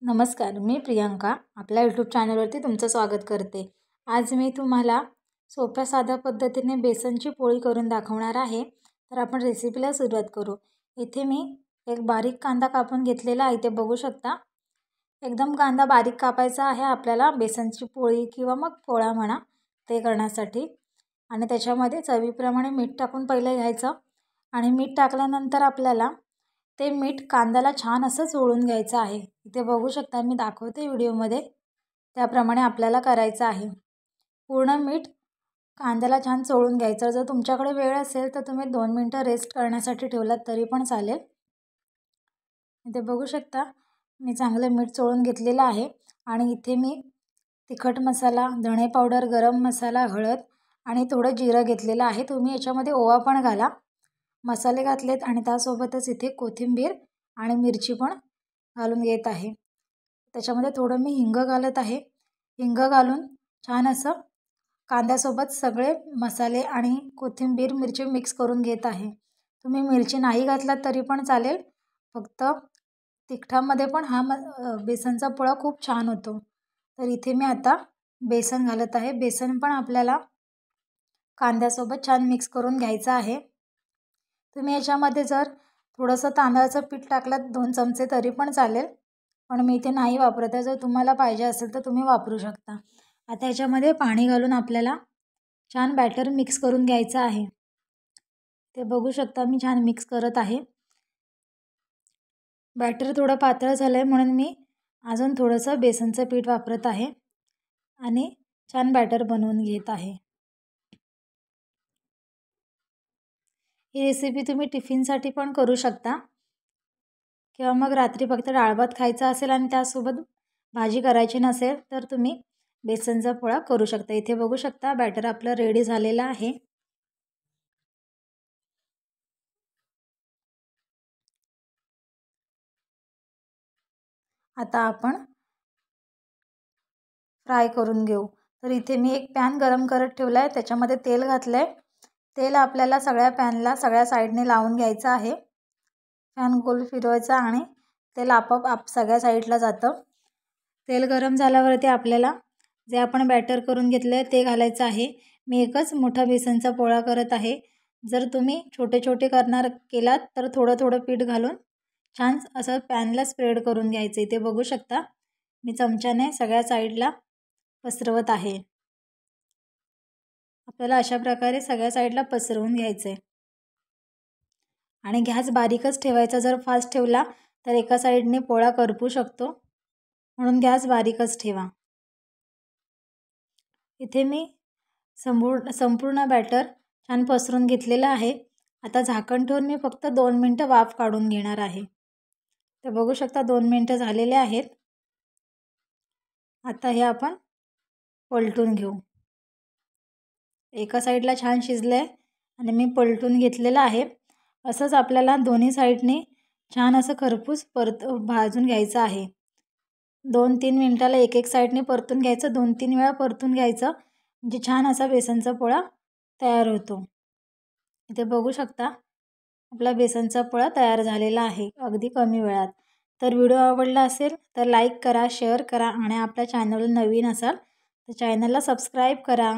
नमस्कार, मी प्रियंका आपल्या यूट्यूब चॅनलवरती तुमचं स्वागत करते। आज मी तुम्हाला सोप्या साध्या पद्धतीने बेसनची पोळी करून दाखवणार आहे। तर आपण रेसिपीला सुरुवात करू। इथे मी एक बारीक कांदा कापून घेतलेला आहे, ते बघू शकता। एकदम कांदा बारीक कापायचा आहे आपल्याला बेसनची पोळी किंवा मग पोळा म्हणा ते करण्यासाठी। आणि त्याच्यामध्ये चवीप्रमाणे मीठ टाकून पहिले घ्यायचं आणि मीठ टाकल्यानंतर आपल्याला ते मीठ कांद्याला छान असं चोळून घ्यायचं आहे। इथे बघू शकता, मी दाखवते व्हिडिओमध्ये त्याप्रमाणे आपल्याला करायचं आहे। पूर्ण मीठ कांद्याला छान चोळून घ्यायचं। जर तुमच्याकडे वेळ असेल तर तुम्ही 2 मिनिटं रेस्ट करण्यासाठी ठेवलात तरी पण चालेल। इथे बघू शकता, मी चांगलं मीठ चोळून घेतलेलं आहे। आणि इथे मी तिखट मसाला, धणे पावडर, गरम मसाला, हळद आणि थोडं जिरं घेतलेलं आहे। तुम्ही याच्यामध्ये ओवा पण घाला। मसाले घातलेत आणि त्यासोबतच इथे कोथिंबीर आणि मिरची पण घालून घेत आहे। त्याच्यामध्ये थोडं मी हिंग घालत आहे। हिंग घालून छान असं कांद्यासोबत सगळे मसाले आणि कोथिंबीर, मिरची मिक्स करून घेत आहे। तुम्ही मिरची नाही घातलात तरी पण चालेल, फक्त तिखटामध्ये पण हा बेसनचा पोळा खूप छान होतो। तर इथे मी आता बेसन घालत आहे। बेसन पण आपल्याला कांद्यासोबत छान मिक्स करून घ्यायचं आहे। तुम्ही याच्यामध्ये जर थोडंसं तांदळाचं पीठ टाकलं 2 चमचे तरी पण चालेल, पण मी इथे नाही वापरत आहे। जर तुम्हाला पाहिजे असेल तर तुम्ही वापरू शकता। आता याच्यामध्ये पाणी घालून आपल्याला छान बॅटर मिक्स करून घ्यायचं आहे। ते बघू शकता, मी छान मिक्स करत आहे। बॅटर थोडं पातळ झालं आहे म्हणून मी अजून थोडंसं बेसनचं पीठ वापरत आहे आणि छान बॅटर बनवून घेत आहे। ही रेसिपी तुम्ही टिफिनसाठी पण करू शकता किंवा मग रात्री फक्त डाळ भात खायचा असेल आणि त्यासोबत भाजी करायची नसेल तर तुम्ही बेसनचा पोळा करू शकता। इथे बघू शकता, बॅटर आपलं रेडी झालेलं आहे। आता आपण फ्राय करून घेऊ। तर इथे मी एक पॅन गरम करत ठेवला आहे, त्याच्यामध्ये तेल घातलं आहे। तेल आपल्याला सगळ्या पॅनला सगळ्या साईडने लावून घ्यायचं आहे। पॅन गोल फिरवायचा आणि तेल आपोआप सगळ्या साईडला जातं। तेल गरम झाल्यावरती आपल्याला जे आपण बॅटर करून घेतलं आहे ते घालायचं आहे। मी एकच मोठा बेसनचा पोळा करत आहे। जर तुम्ही छोटे छोटे केलात तर थोडं थोडं पीठ घालून छान असं पॅनला स्प्रेड करून घ्यायचं। इथे बघू शकता, मी चमच्याने सगळ्या साईडला पसरवत आहे। आपल्याला अशा प्रकारे सगळ्या साईडला पसरवून घ्यायचं आहे आणि गॅस बारीकच ठेवायचा। जर फास्ट ठेवला तर एका साईडने पोळा करपू शकतो, म्हणून गॅस बारीकच ठेवा। इथे मी संपूर्ण बॅटर छान पसरून घेतलेलं आहे। आता झाकण ठेवून मी फक्त 2 मिनिटं वाफ काढून घेणार आहे। तर बघू शकता, 2 मिनिटं झालेले आहेत। आता हे आपण पलटून घेऊ। एका साईडला छान शिजलंय आणि मी पलटून घेतलेलं आहे। असंच आपल्याला दोन्ही साईडने छान असं खरपूस भाजून घ्यायचं आहे। 2-3 मिनिटाला एक साईडने परतून घ्यायचं, 2-3 वेळा परतून घ्यायचं, म्हणजे छान असा बेसनचा पोळा तयार होतो। इथे बघू शकता, आपला बेसनचा पोळा तयार झालेला आहे अगदी कमी वेळात। तर व्हिडिओ आवडला असेल तर लाईक करा, शेअर करा आणि आपल्या चॅनलला नवीन असाल तर चॅनलला सबस्क्राईब करा।